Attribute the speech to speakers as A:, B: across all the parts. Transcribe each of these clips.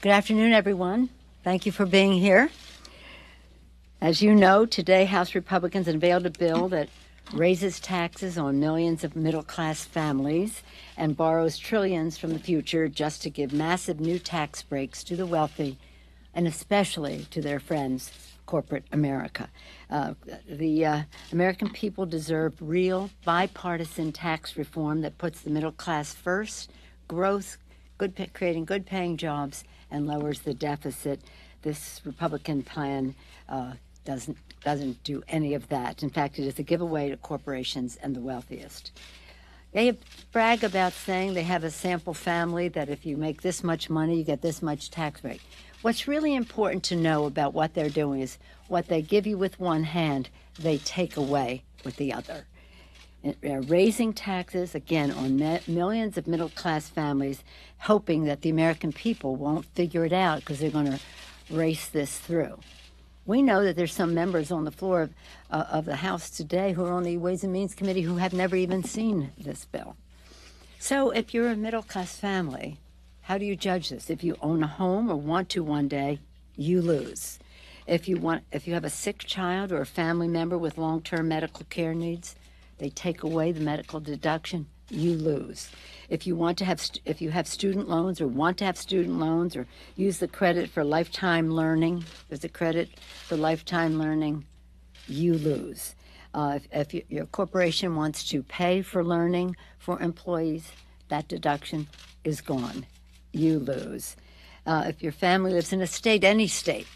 A: Good afternoon, everyone. Thank you for being here. As you know, today House Republicans unveiled a bill that raises taxes on millions of middle-class families and borrows trillions from the future just to give massive new tax breaks to the wealthy and especially to their friends, corporate America. The American people deserve real bipartisan tax reform that puts the middle class first, growth, creating good-paying jobs, and lowers the deficit. This Republican plan doesn't do any of that. In fact, it is a giveaway to corporations and the wealthiest. They brag about saying they have a sample family that if you make this much money, you get this much tax break. What's really important to know about what they're doing is what they give you with one hand, they take away with the other. They're raising taxes, again, on millions of middle-class families, hoping that the American people won't figure it out because they're going to race this through. We know that there's some members on the floor of the House today who are on the Ways and Means Committee who have never even seen this bill. So if you're a middle-class family, how do you judge this? If you own a home or want to one day, you lose. If you have a sick child or a family member with long-term medical care needs, they take away the medical deduction, you lose. If you have student loans or want to have student loans or use the credit for lifetime learning, there's a credit for lifetime learning, you lose. If your corporation wants to pay for learning for employees, that deduction is gone. You lose. If your family lives in a state, any state,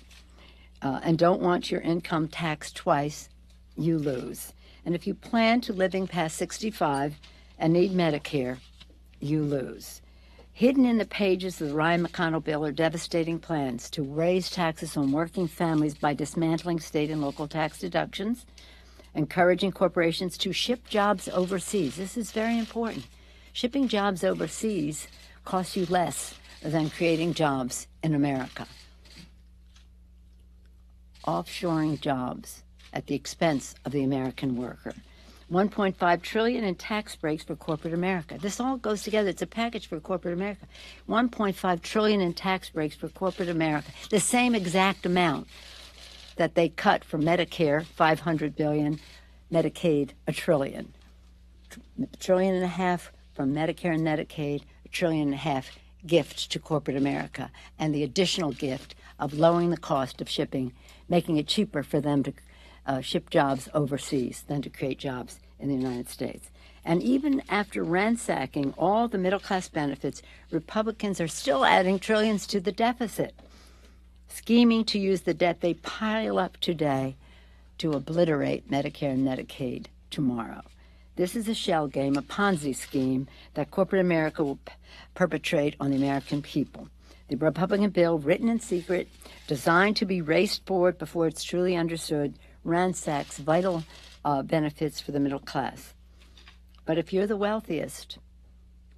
A: and don't want your income taxed twice, you lose. And if you plan to living past 65 and need Medicare, you lose. Hidden in the pages of the Ryan McConnell bill are devastating plans to raise taxes on working families by dismantling state and local tax deductions, encouraging corporations to ship jobs overseas. This is very important. Shipping jobs overseas costs you less than creating jobs in America. Offshoring jobs at the expense of the American worker. $1.5 trillion in tax breaks for corporate America. This all goes together. It's a package for corporate America. $1.5 trillion in tax breaks for corporate America. The same exact amount that they cut from Medicare, $500 billion, Medicaid, $1 trillion. $1.5 trillion from Medicare and Medicaid, $1.5 trillion gift to corporate America, and the additional gift of lowering the cost of shipping, making it cheaper for them to ship jobs overseas than to create jobs in the United States. And even after ransacking all the middle-class benefits, Republicans are still adding trillions to the deficit, scheming to use the debt they pile up today to obliterate Medicare and Medicaid tomorrow. This is a shell game, a Ponzi scheme that corporate America will perpetrate on the American people. The Republican bill, written in secret, designed to be raced forward before it's truly understood, ransacks vital benefits for the middle class. But if you're the wealthiest,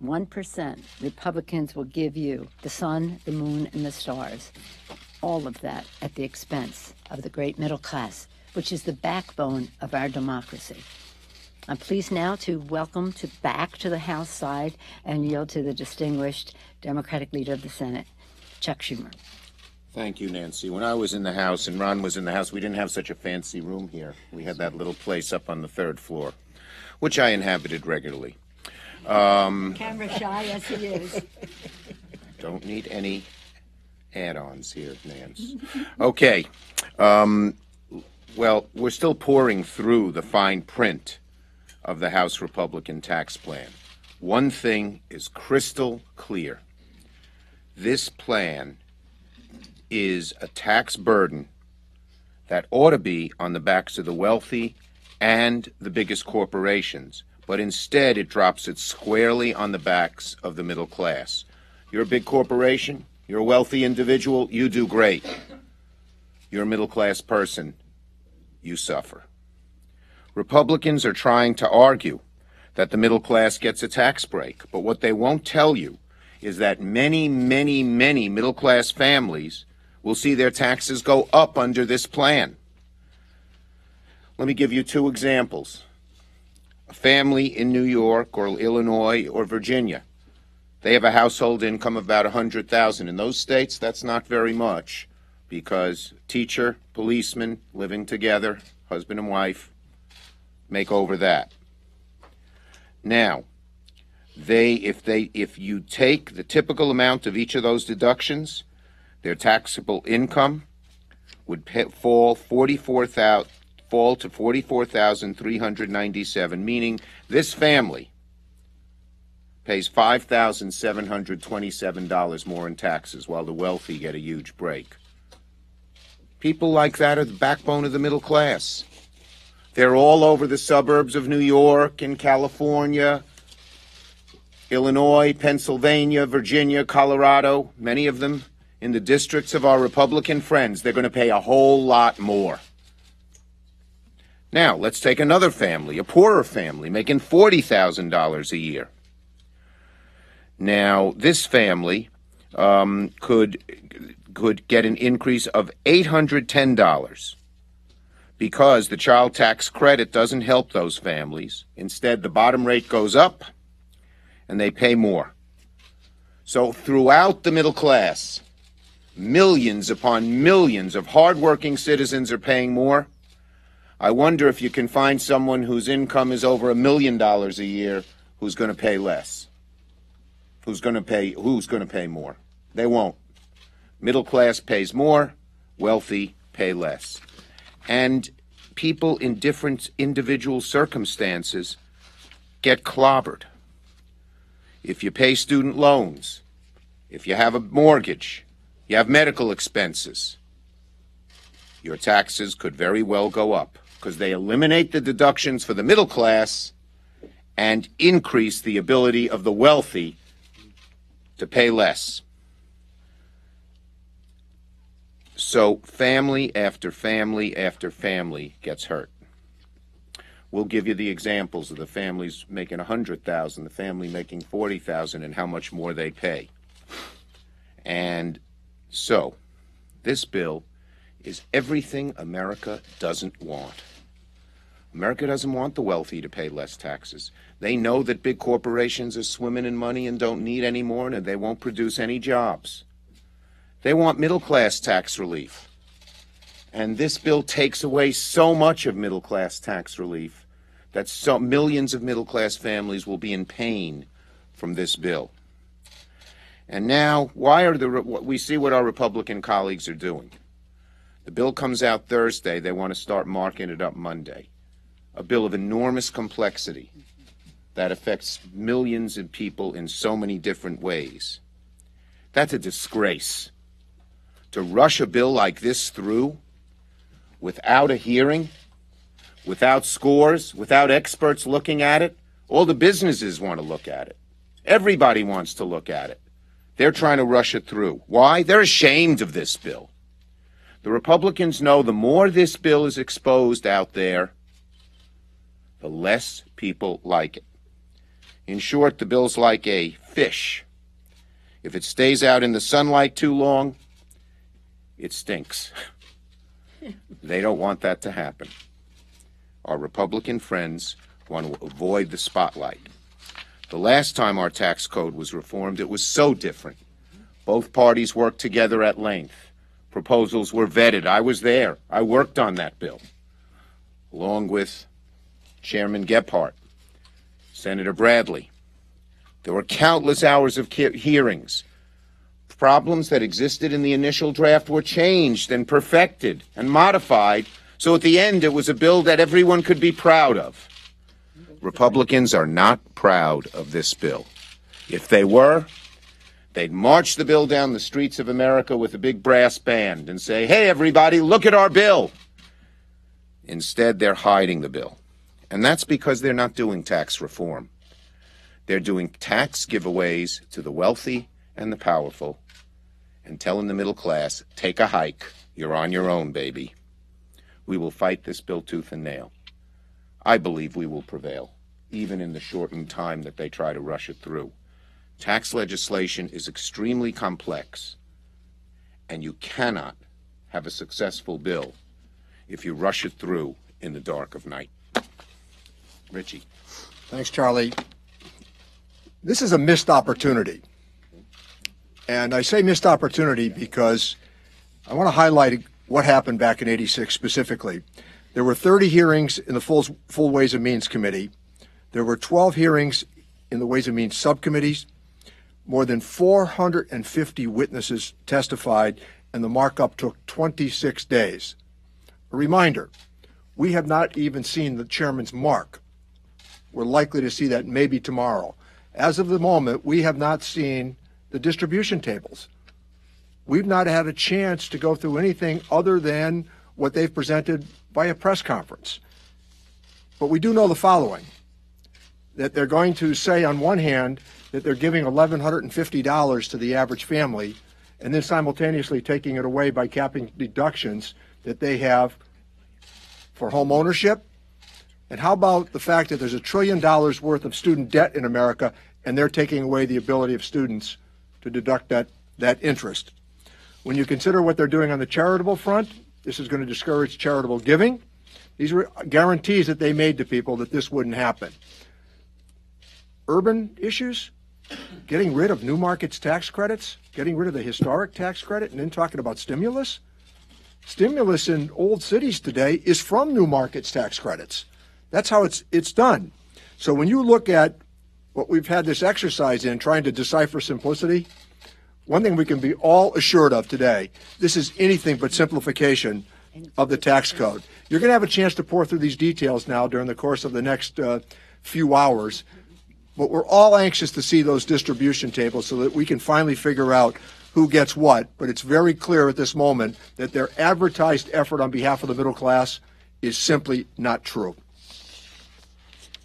A: 1%, Republicans will give you the sun, the moon, and the stars. All of that at the expense of the great middle class, which is the backbone of our democracy. I'm pleased now to welcome back to the House side and yield to the distinguished Democratic leader of the Senate, Chuck Schumer.
B: Thank you, Nancy. When I was in the House and Ron was in the House, we didn't have such a fancy room here. We had that little place up on the third floor, which I inhabited regularly.
A: Camera shy as he is.
B: Don't need any add-ons here, Nance. Okay. Well, we're still pouring through the fine print of the House Republican tax plan. One thing is crystal clear. This plan is a tax burden that ought to be on the backs of the wealthy and the biggest corporations, but instead it drops it squarely on the backs of the middle class. You're a big corporation, you're a wealthy individual, you do great. You're a middle class person, you suffer. Republicans are trying to argue that the middle class gets a tax break, but what they won't tell you is that many, many, many middle class families will see their taxes go up under this plan. Let me give you two examples. A family in New York or Illinois or Virginia They have a household income of about $100,000. In those states, that's not very much, because teacher, policeman, living together, husband and wife, make over that. Now, if you take the typical amount of each of those deductions, their taxable income would fall to $44,397, meaning this family pays $5,727 more in taxes, while the wealthy get a huge break. People like that are the backbone of the middle class. They're all over the suburbs of New York and California, Illinois, Pennsylvania, Virginia, Colorado, many of them in the districts of our Republican friends. They're going to pay a whole lot more. Now, let's take another family, a poorer family, making $40,000 a year. Now, this family could get an increase of $810 because the child tax credit doesn't help those families. Instead, the bottom rate goes up and they pay more. So throughout the middle class, millions upon millions of hardworking citizens are paying more. I wonder if you can find someone whose income is over $1 million a year who's going to pay less. Who's going to pay more? They won't. Middle class pays more, wealthy pay less. And people in different individual circumstances get clobbered. If you pay student loans, if you have a mortgage, you have medical expenses, your taxes could very well go up because they eliminate the deductions for the middle class and increase the ability of the wealthy to pay less. So family after family after family gets hurt. We'll give you the examples of the families making $100,000, the family making $40,000, and how much more they pay. And so, this bill is everything America doesn't want. America doesn't want the wealthy to pay less taxes. They know that big corporations are swimming in money and don't need any more, and they won't produce any jobs. They want middle-class tax relief. And this bill takes away so much of middle-class tax relief that millions of middle-class families will be in pain from this bill. And now, we see what our Republican colleagues are doing. The bill comes out Thursday. They want to start marking it up Monday. A bill of enormous complexity that affects millions of people in so many different ways. That's a disgrace. To rush a bill like this through without a hearing, without scores, without experts looking at it. All the businesses want to look at it. Everybody wants to look at it. They're trying to rush it through. Why? They're ashamed of this bill. The Republicans know the more this bill is exposed out there, the less people like it. In short, the bill's like a fish. If it stays out in the sunlight too long, it stinks. They don't want that to happen. Our Republican friends want to avoid the spotlight. The last time our tax code was reformed, it was so different. Both parties worked together at length. Proposals were vetted. I was there. I worked on that bill, along with Chairman Gephardt, Senator Bradley. There were countless hours of hearings. Problems that existed in the initial draft were changed and perfected and modified, so at the end it was a bill that everyone could be proud of. Republicans are not proud of this bill. If they were, they'd march the bill down the streets of America with a big brass band and say, "Hey, everybody, look at our bill." Instead, they're hiding the bill. And that's because they're not doing tax reform. They're doing tax giveaways to the wealthy and the powerful and telling the middle class, take a hike. You're on your own, baby. We will fight this bill tooth and nail. I believe we will prevail, even in the shortened time that they try to rush it through. Tax legislation is extremely complex, and you cannot have a successful bill if you rush it through in the dark of night. Richie.
C: Thanks, Charlie. This is a missed opportunity. And I say missed opportunity because I want to highlight what happened back in '86 specifically. There were 30 hearings in the full Ways and Means Committee. There were 12 hearings in the Ways and Means subcommittees. More than 450 witnesses testified, and the markup took 26 days. A reminder, we have not even seen the chairman's mark. We're likely to see that maybe tomorrow. As of the moment, we have not seen the distribution tables. We've not had a chance to go through anything other than what they've presented by a press conference. But we do know the following, that they're going to say on one hand that they're giving $1,150 to the average family and then simultaneously taking it away by capping deductions that they have for home ownership. And how about the fact that there's $1 trillion worth of student debt in America and they're taking away the ability of students to deduct that interest? When you consider what they're doing on the charitable front, this is going to discourage charitable giving. These were guarantees that they made to people that this wouldn't happen. Urban issues, getting rid of new markets tax credits, getting rid of the historic tax credit, and then talking about stimulus. Stimulus in old cities today is from new markets tax credits. That's how it's done. So when you look at what we've had this exercise in, trying to decipher simplicity, one thing we can be all assured of today, this is anything but simplification of the tax code. You're going to have a chance to pour through these details now during the course of the next few hours. But we're all anxious to see those distribution tables so that we can finally figure out who gets what. But it's very clear at this moment that their advertised effort on behalf of the middle class is simply not true.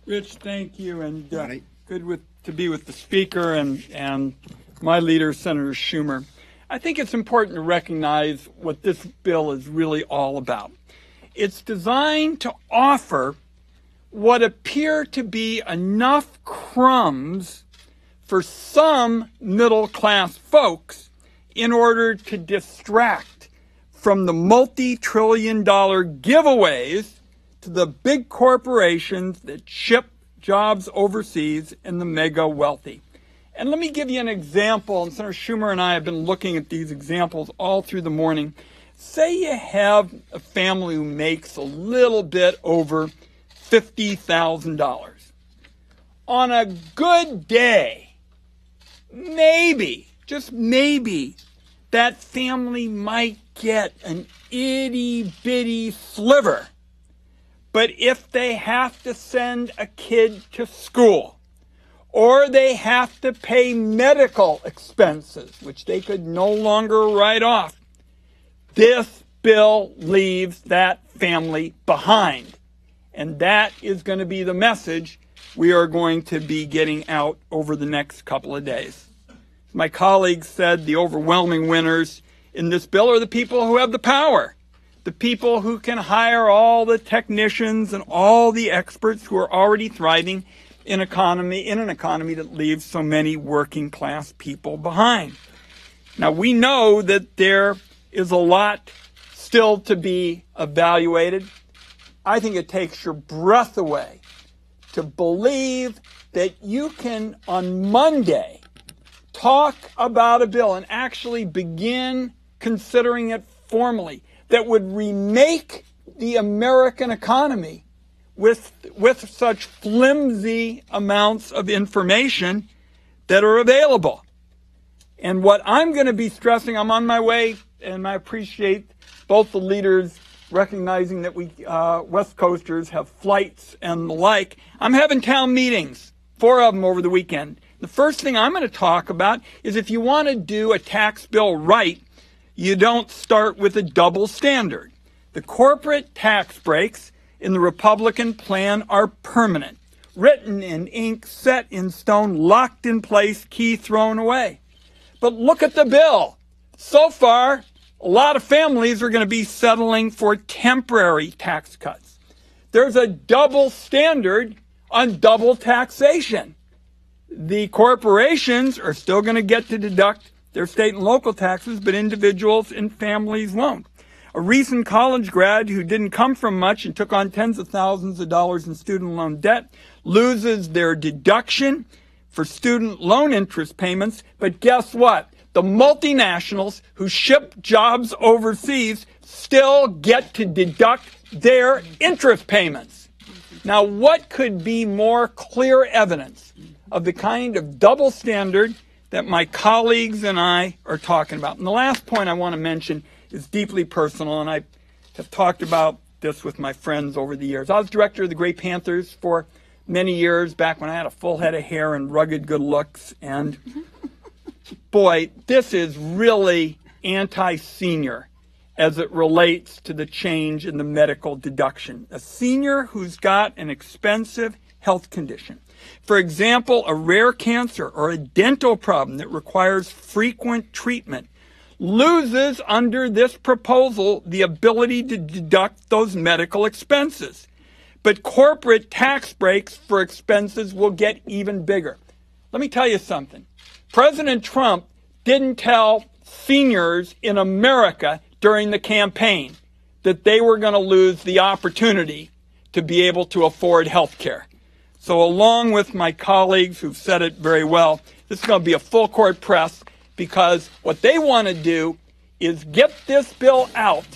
D: Rich, thank you, and good to be with the Speaker and my leader, Senator Schumer. I think it's important to recognize what this bill is really all about. It's designed to offer what appear to be enough crumbs for some middle-class folks in order to distract from the multi-trillion-dollar giveaways to the big corporations that ship jobs overseas and the mega wealthy. And let me give you an example, and Senator Schumer and I have been looking at these examples all through the morning. Say you have a family who makes a little bit over $50,000. On a good day, maybe, just maybe, that family might get an itty-bitty sliver. But if they have to send a kid to school, or they have to pay medical expenses, which they could no longer write off, this bill leaves that family behind. And that is going to be the message we are going to be getting out over the next couple of days. My colleagues said the overwhelming winners in this bill are the people who have the power, the people who can hire all the technicians and all the experts who are already thriving in an economy that leaves so many working class people behind. Now, we know that there is a lot still to be evaluated. I think it takes your breath away to believe that you can, on Monday, talk about a bill and actually begin considering it formally that would remake the American economy with such flimsy amounts of information that are available. And what I'm going to be stressing, I'm on my way, and I appreciate both the leaders recognizing that we West Coasters have flights and the like. I'm having town meetings, 4 of them over the weekend. The first thing I'm going to talk about is if you want to do a tax bill right, you don't start with a double standard. The corporate tax breaks in the Republican plan are permanent, written in ink, set in stone, locked in place, key thrown away. But look at the bill. So far, a lot of families are going to be settling for temporary tax cuts. There's a double standard on double taxation. The corporations are still going to get to deduct their state and local taxes, but individuals and families won't. A recent college grad who didn't come from much and took on tens of thousands of dollars in student loan debt loses their deduction for student loan interest payments, but guess what? the multinationals who ship jobs overseas still get to deduct their interest payments. Now, what could be more clear evidence of the kind of double standard that my colleagues and I are talking about? And the last point I want to mention is deeply personal, and I have talked about this with my friends over the years. I was director of the Gray Panthers for many years, back when I had a full head of hair and rugged good looks. And boy, this is really anti-senior as it relates to the change in the medical deduction. A senior who's got an expensive health condition, for example, a rare cancer or a dental problem that requires frequent treatment, loses under this proposal the ability to deduct those medical expenses. But corporate tax breaks for expenses will get even bigger. Let me tell you something. President Trump didn't tell seniors in America during the campaign that they were going to lose the opportunity to be able to afford health care. So along with my colleagues who've said it very well, this is going to be a full court press, because what they want to do is get this bill out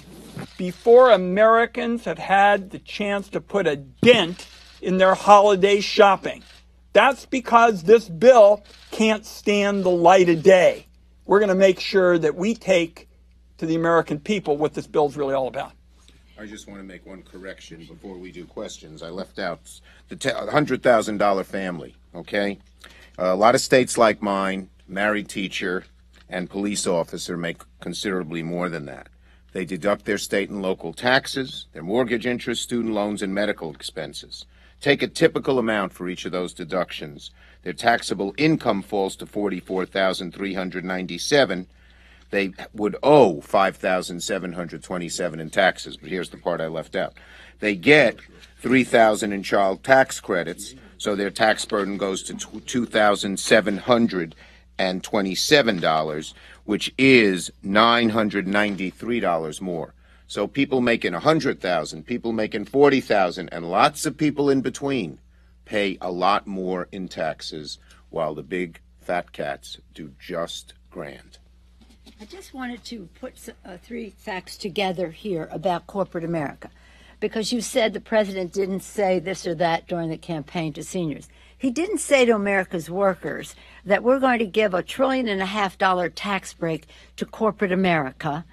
D: before Americans have had the chance to put a dent in their holiday shopping. That's because this bill can't stand the light of day. We're going to make sure that we take to the American people what this bill is really all about.
B: I just want to make one correction before we do questions. I left out the $100,000 family, okay? A lot of states like mine, married teacher and police officer, make considerably more than that. They deduct their state and local taxes, their mortgage interest, student loans, and medical expenses. Take a typical amount for each of those deductions. Their taxable income falls to $44,397. They would owe $5,727 in taxes, but here's the part I left out. They get $3,000 in child tax credits, so their tax burden goes to $2,727, which is $993 more. So people making $100,000, people making $40,000, and lots of people in between pay a lot more in taxes, while the big fat cats do just grand.
A: I just wanted to put three facts together here about corporate America, because you said the president didn't say this or that during the campaign to seniors. He didn't say to America's workers that we're going to give $1.5 trillion tax break to corporate America,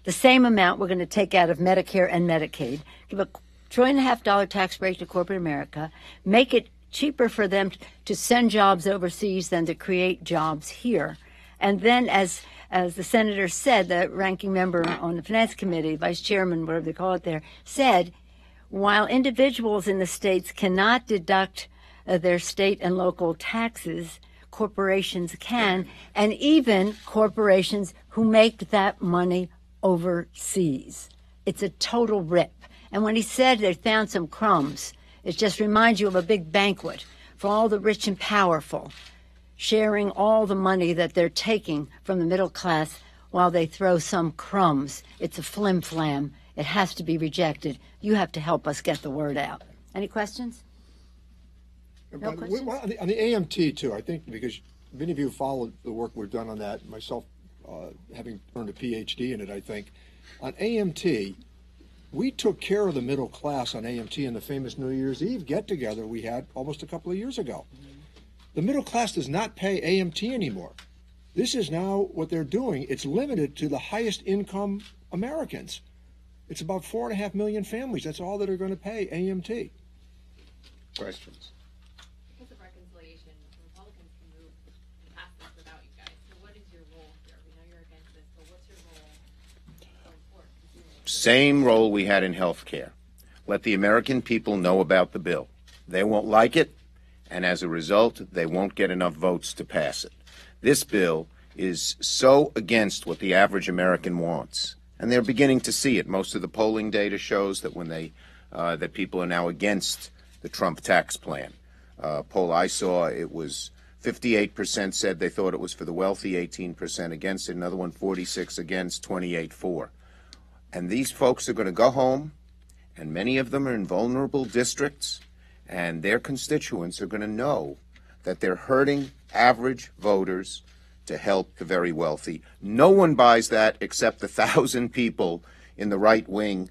A: the same amount we're going to take out of Medicare and Medicaid, give $1.5 trillion tax break to corporate America, make it cheaper for them to send jobs overseas than to create jobs here. And then, as the senator said, the ranking member on the Finance Committee, vice chairman, whatever they call it there, said, while individuals in the states cannot deduct their state and local taxes, corporations can, and even corporations who make that money overseas. It's a total rip. And when he said they found some crumbs, it just reminds you of a big banquet for all the rich and powerful, sharing all the money that they're taking from the middle class while they throw some crumbs. It's a flim-flam. It has to be rejected. You have to help us get the word out. Any questions? No questions?
C: On the AMT, too, I think, because many of you followed the work we've done on that, myself having earned a PhD in it, I think. On AMT, we took care of the middle class on AMT in the famous New Year's Eve get-together we had almost a couple of years ago. The middle class does not pay AMT anymore. This is now what they're doing. It's limited to the highest income Americans. It's about 4.5 million families. That's all that are going to pay AMT.
B: Questions?
E: Because of reconciliation, Republicans can move and pass this without you guys. So what is your role here? We know you're against this, but what's your role going forward?
B: Same role we had in health care. Let the American people know about the bill. They won't like it, and as a result, they won't get enough votes to pass it. This bill is so against what the average American wants, and they're beginning to see it. Most of the polling data shows that when that people are now against the Trump tax plan. Poll I saw, it was 58% said they thought it was for the wealthy, 18% against it, another one 46 against, 28 for. And these folks are going to go home, and many of them are in vulnerable districts, and their constituents are going to know that they're hurting average voters to help the very wealthy. No one buys that except the 1,000 people in the right-wing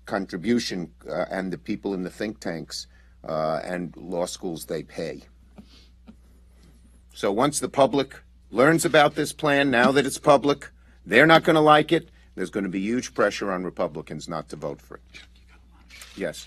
B: contribution and the people in the think tanks and law schools they pay. So once the public learns about this plan, now that it's public, they're not going to like it. There's going to be huge pressure on Republicans not to vote for it. Yes.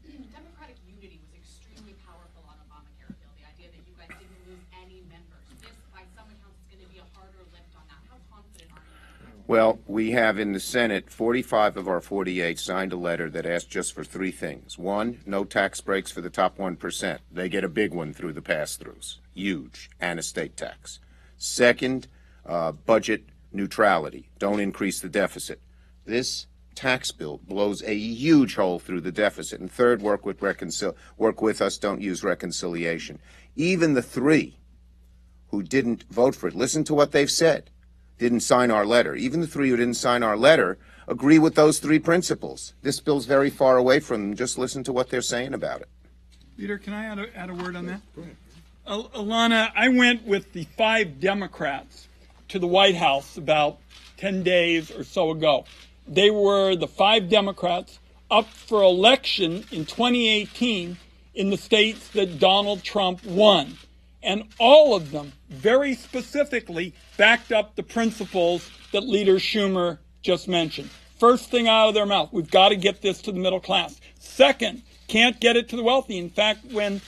E: Democratic unity was extremely powerful on Obamacare bill. The idea that you guys didn't lose any members. This, by some accounts, is going to be a harder lift on that. How confident are you?
B: Well, we have in the Senate 45 of our 48 signed a letter that asked just for three things. One, no tax breaks for the top 1%. They get a big one through the pass-throughs, huge, and a state tax. Second, budget neutrality. Don't increase the deficit. This tax bill blows a huge hole through the deficit. And third, work with us. Don't use reconciliation. Even the three who didn't vote for it, listen to what they've said. Didn't sign our letter. Even the three who didn't sign our letter agree with those three principles. This bill's very far away from them. Just listen to what they're saying about it.
D: Peter, can I add a word on that? Go ahead. Alana, I went with the 5 Democrats to the White House about 10 days or so ago. They were the 5 Democrats up for election in 2018 in the states that Donald Trump won. And all of them very specifically backed up the principles that Leader Schumer just mentioned. First thing out of their mouth, we've got to get this to the middle class. Second, can't get it to the wealthy. In fact, when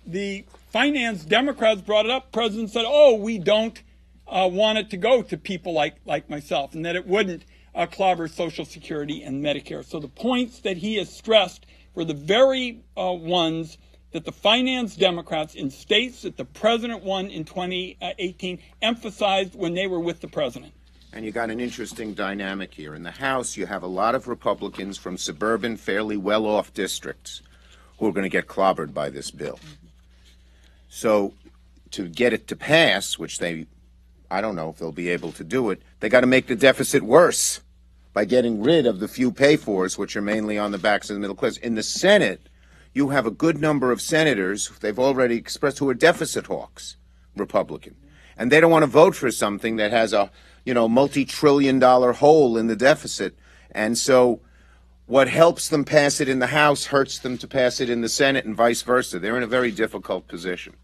D: the finance Democrats brought it up, the president said, oh, we don't want it to go to people like myself, and that it wouldn't clobber Social Security and Medicare. So the points that he has stressed were the very ones that the finance Democrats in states that the president won in 2018 emphasized when they were with the president.
B: And you got an interesting dynamic here. In the House, you have a lot of Republicans from suburban, fairly well-off districts who are going to get clobbered by this bill. So to get it to pass, which I don't know if they'll be able to do it, they got to make the deficit worse by getting rid of the few pay-fors, which are mainly on the backs of the middle class. In the Senate, you have a good number of senators, they've already expressed, who are deficit hawks, Republican. And they don't want to vote for something that has a, multi-trillion-dollar hole in the deficit. And so what helps them pass it in the House hurts them to pass it in the Senate and vice versa. They're in a very difficult position.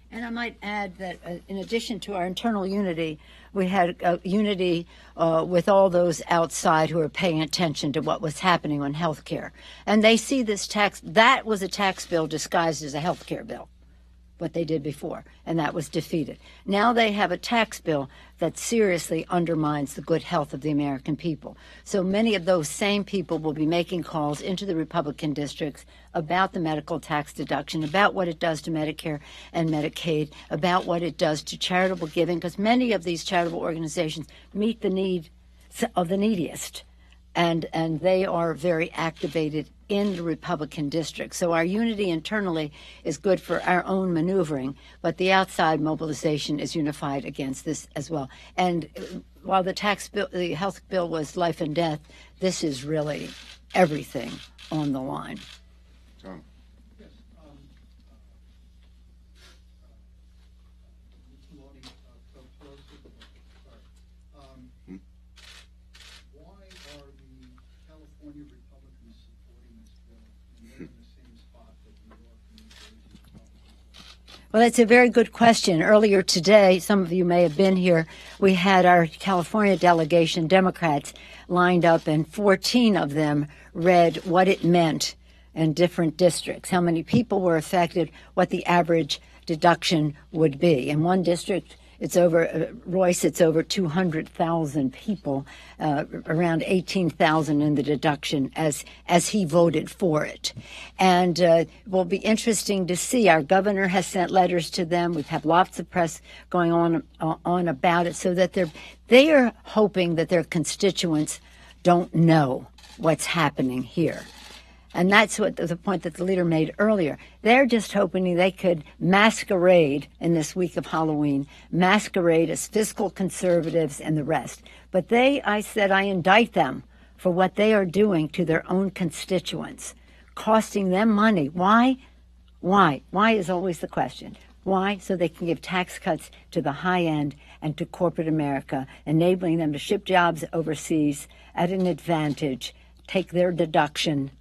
A: And I might add that in addition to our internal unity, we had unity with all those outside who are paying attention to what was happening on health care. And they see this tax, that was a tax bill disguised as a health care bill, what they did before, and that was defeated. Now they have a tax bill that seriously undermines the good health of the American people. So many of those same people will be making calls into the Republican districts about the medical tax deduction, about what it does to Medicare and Medicaid, about what it does to charitable giving, because many of these charitable organizations meet the needs of the neediest, and they are very activated in the Republican district. So our unity internally is good for our own maneuvering, but the outside mobilization is unified against this as well. And while the health bill was life and death, this is really everything on the line.
B: Tom.
F: Yes. Why are the California Republicans supporting this bill and they're in the same spot that New York and New Jersey Republicans?
A: Well, that's a very good question. Earlier today, some of you may have been here, we had our California delegation, Democrats, lined up, and 14 of them read what it meant in different districts, how many people were affected, what the average deduction would be. In one district, it's over, Royce, it's over 200,000 people, around 18,000 in the deduction as he voted for it. And it will be interesting to see. Our governor has sent letters to them. We've had lots of press going on about it, so that they are hoping that their constituents don't know what's happening here. And that's what the point that the leader made earlier. They're just hoping they could masquerade in this week of Halloween, masquerade as fiscal conservatives and the rest. But I said I indict them for what they are doing to their own constituents, costing them money. Why? Why? Why is always the question. Why? So they can give tax cuts to the high end and to corporate America, enabling them to ship jobs overseas at an advantage, take their deduction,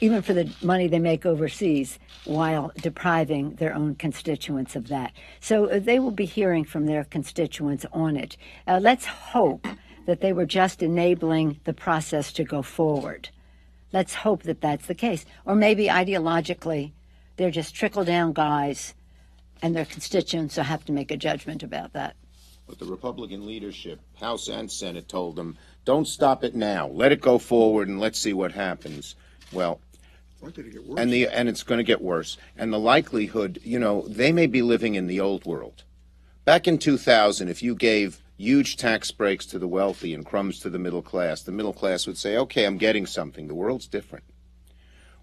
A: even for the money they make overseas, while depriving their own constituents of that. So they will be hearing from their constituents on it. Let's hope that they were just enabling the process to go forward. Let's hope that that's the case. Or maybe ideologically, they're just trickle-down guys, and their constituents will have to make a judgment about that.
B: But the Republican leadership, House and Senate, told them, don't stop it now. Let it go forward and let's see what happens. Well, and it's going to get worse. And the likelihood, they may be living in the old world. Back in 2000, if you gave huge tax breaks to the wealthy and crumbs to the middle class would say, okay, I'm getting something. The world's different.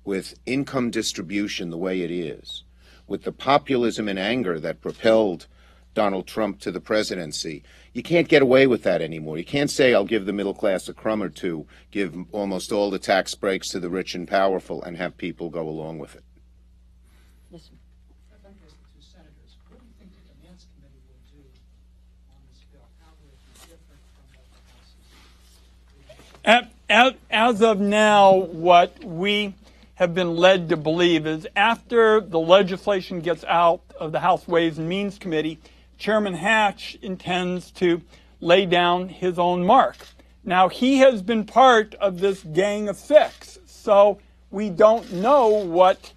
B: With income distribution the way it is, with the populism and anger that propelled Donald Trump to the presidency, you can't get away with that anymore. You can't say, I'll give the middle class a crumb or two, give almost all the tax breaks to the rich and powerful, and have people go along with it.
A: Listen.
F: I'd like to ask the two senators, what do you think the Finance Committee will do on this bill? How will it be different from what the House is?
D: As of now, what we have been led to believe is after the legislation gets out of the House Ways and Means Committee, Chairman Hatch intends to lay down his own mark. Now, he has been part of this gang of six, so we don't know what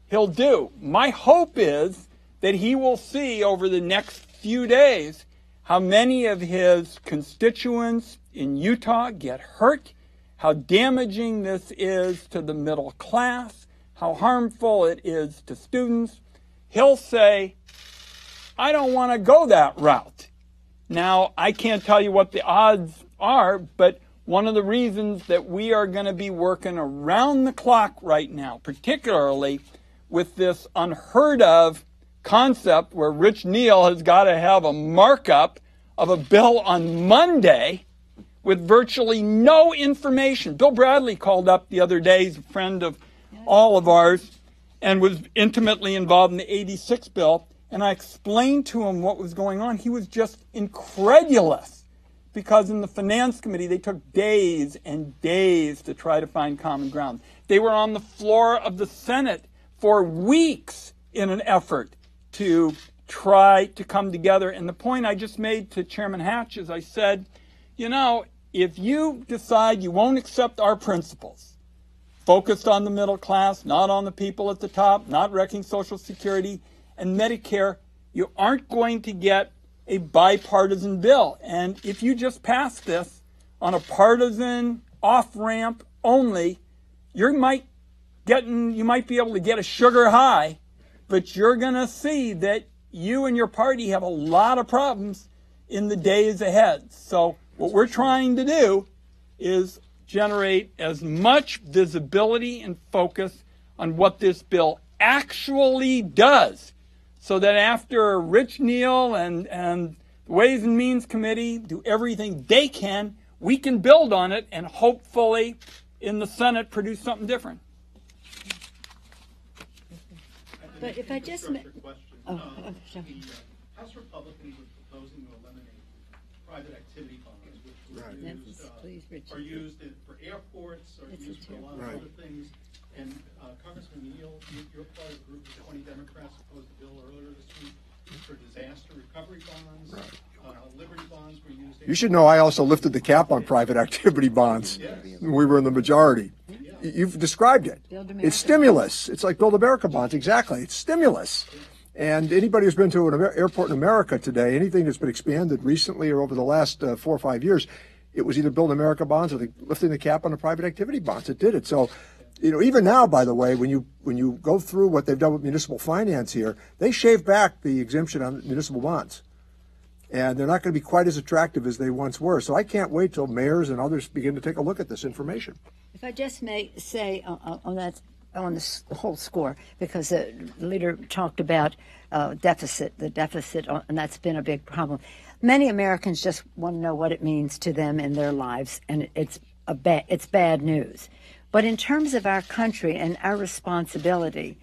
D: he'll do. My hope is that he will see over the next few days how many of his constituents in Utah get hurt, how damaging this is to the middle class, how harmful it is to students. He'll say, I don't want to go that route. Now, I can't tell you what the odds are, but one of the reasons that we are going to be working around the clock right now, particularly with this unheard of concept where Rich Neal has got to have a markup of a bill on Monday with virtually no information. Bill Bradley called up the other day, he's a friend of all of ours, and was intimately involved in the 86 bill. And I explained to him what was going on. He was just incredulous because in the Finance Committee, they took days and days to try to find common ground. They were on the floor of the Senate for weeks in an effort to try to come together. And the point I just made to Chairman Hatch is I said, if you decide you won't accept our principles, focused on the middle class, not on the people at the top, not wrecking Social Security and Medicare, you aren't going to get a bipartisan bill. And if you just pass this on a partisan off-ramp only, you might be able to get a sugar high, but you're going to see that you and your party have a lot of problems in the days ahead. So what we're trying to do is generate as much visibility and focus on what this bill actually does, so that after Rich Neal and the Ways and Means Committee do everything they can, we can build on it and hopefully in the Senate produce something different.
A: But if I just...
F: Sure.
E: The House Republicans were proposing to eliminate private activity bonds, which are used for airports, are used for a lot of other things. And Congressman Neal, you're part of a group of 20 Democrats opposed the bill earlier this week for disaster recovery bonds. Liberty bonds were used.
C: You should know I also lifted the cap on private activity bonds. Yes. We were in the majority. You've described it. It's stimulus. It's like Build America bonds. Exactly. It's stimulus. And anybody who's been to an airport in America today, anything that's been expanded recently or over the last 4 or 5 years, it was either Build America bonds or lifting the cap on the private activity bonds. It did it. So, even now, by the way, when you go through what they've done with municipal finance here, they shave back the exemption on municipal bonds. And they're not going to be quite as attractive as they once were. So I can't wait till mayors and others begin to take a look at this information.
A: If I just may say on this whole score, because the leader talked about the deficit, and that's been a big problem. Many Americans just want to know what it means to them in their lives, and it's bad news. But in terms of our country and our responsibility,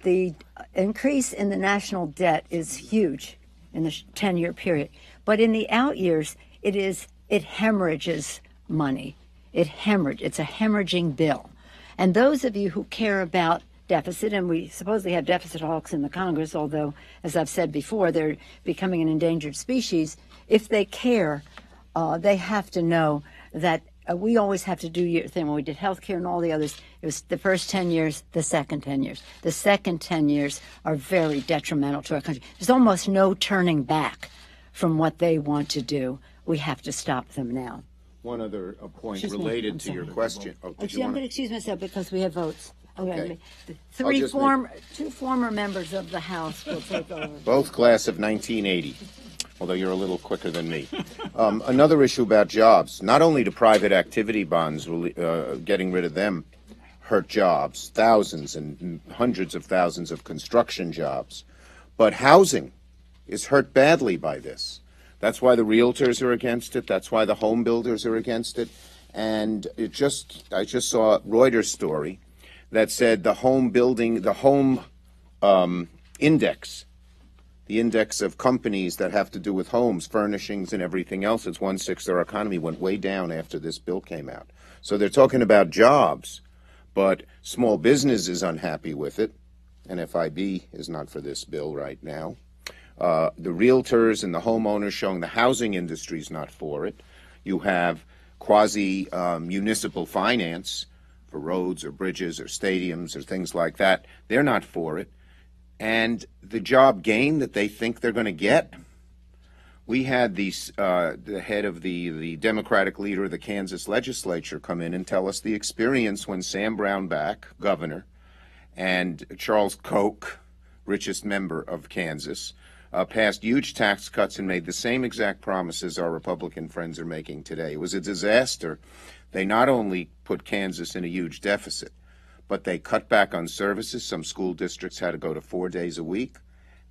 A: the increase in the national debt is huge in the 10-year period. But in the out years, it hemorrhages money. It's a hemorrhaging bill. And those of you who care about deficit, and we supposedly have deficit hawks in the Congress, although, as I've said before, they're becoming an endangered species. If they care, they have to know that we always have to do your thing. When we did healthcare and all the others, it was the first 10 years, the second 10 years. The second 10 years are very detrimental to our country. There's almost no turning back from what they want to do. We have to stop them now.
B: One other point related to your question. Oh,
A: I'm going to excuse myself because we have votes.
B: Okay.
A: Two former members of the House will take over.
B: Both class of 1980, although you're a little quicker than me. Another issue about jobs. Not only do private activity bonds, getting rid of them, hurt jobs, thousands and hundreds of thousands of construction jobs, but housing is hurt badly by this. That's why the realtors are against it. That's why the home builders are against it. And I just saw a Reuters story that said the home index, the index of companies that have to do with homes, furnishings, and everything else, it's 1/6 of our economy, went way down after this bill came out. So they're talking about jobs, but small business is unhappy with it, and FIB is not for this bill right now. The realtors and the homeowners showing the housing industry is not for it. You have quasi-municipal finance for roads or bridges or stadiums or things like that. They're not for it. And the job gain that they think they're going to get, we had the head of the Democratic leader of the Kansas legislature come in and tell us the experience when Sam Brownback, governor, and Charles Koch, richest member of Kansas, passed huge tax cuts and made the same exact promises our Republican friends are making today. It was a disaster. They not only put Kansas in a huge deficit, but they cut back on services. Some school districts had to go to 4 days a week,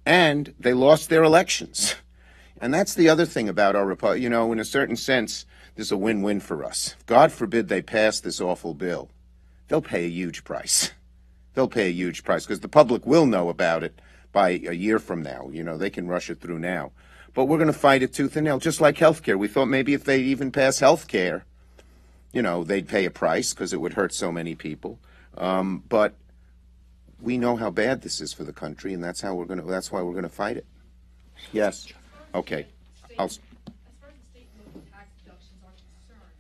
B: and they lost their elections. And that's the other thing about our Republic. You know, in a certain sense, this is a win-win for us. God forbid they pass this awful bill. They'll pay a huge price. They'll pay a huge price because the public will know about it by a year from now. You know, they can rush it through now. But we're going to fight it tooth and nail, just like health care. We thought maybe if they even pass health care, you know, they'd pay a price because it would hurt so many people. But we know how bad this is for the country, and that's why we're going to fight it. Yes. Okay.
G: As far as the state and local tax deductions are concerned,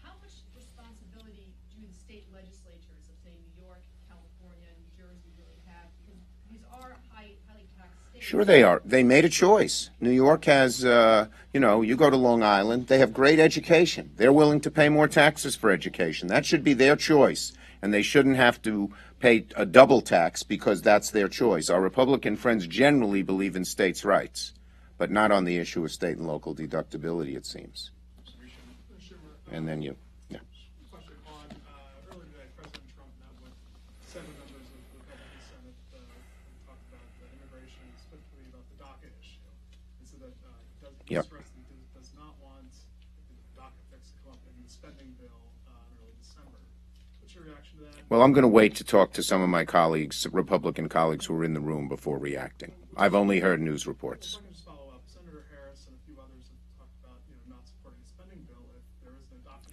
G: how much responsibility do the state legislatures of, say, New York, California, and New Jersey really have? Because these are highly taxed states.
B: Sure they are. They made a choice. New York has, you know, you go to Long Island, they have great education. They're willing to pay more taxes for education. That should be their choice, and they shouldn't have to pay a double tax because that's their choice. Our Republican friends generally believe in states' rights, but not on the issue of state and local deductibility, it seems. And then you. Yeah.
H: Question on earlier today, President Trump met with 7 members of the Republican Senate and talked about immigration, specifically about the DACA issue. And so that does not want the DACA fix to come up in the spending bill in early December. What's your reaction to that?
B: Well, I'm going to wait to talk to some of my colleagues, Republican colleagues who were in the room before reacting. I've only heard news reports.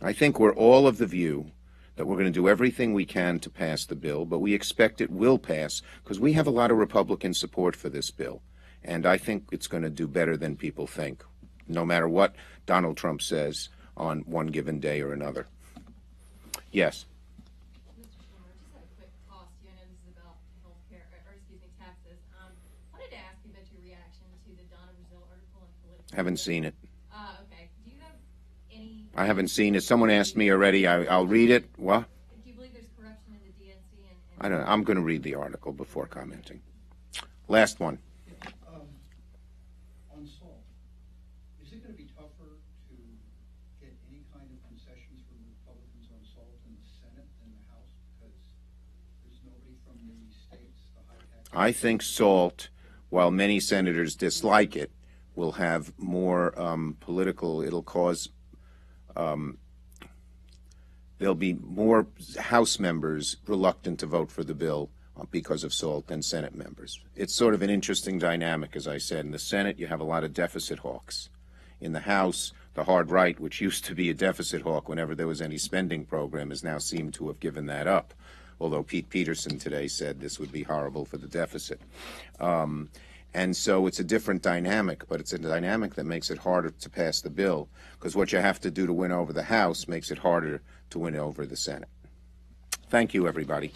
B: I think we're all of the view that we're going to do everything we can to pass the bill, but we expect it will pass because we have a lot of Republican support for this bill. And I think it's going to do better than people think, no matter what Donald Trump says on one given day or another. Yes.
G: Mr. Schumer, just had a quick toss to you. I know this is about healthcare, taxes. Wanted to ask you about your reaction to the Donna Brazile article in Politico.
B: Haven't seen it.
G: Okay. Do you have any?
B: I haven't seen it. Someone asked me already. I'll read it. What?
G: Do you believe there's corruption in the DNC?
B: I don't know. I'm going to read the article before commenting. Last one.
F: On salt, is it going to be tougher to get any kind of concessions from the Republicans on salt in the Senate than the House because there's nobody from the states, the high tax?
B: I think salt, while many senators dislike it, will have more political, it'll cause, there'll be more House members reluctant to vote for the bill because of SALT than Senate members. It's sort of an interesting dynamic, as I said. In the Senate, you have a lot of deficit hawks. In the House, the hard right, which used to be a deficit hawk whenever there was any spending program, has now seemed to have given that up, although Pete Peterson today said this would be horrible for the deficit. And so it's a different dynamic, but it's a dynamic that makes it harder to pass the bill, because what you have to do to win over the House makes it harder to win over the Senate. Thank you, everybody.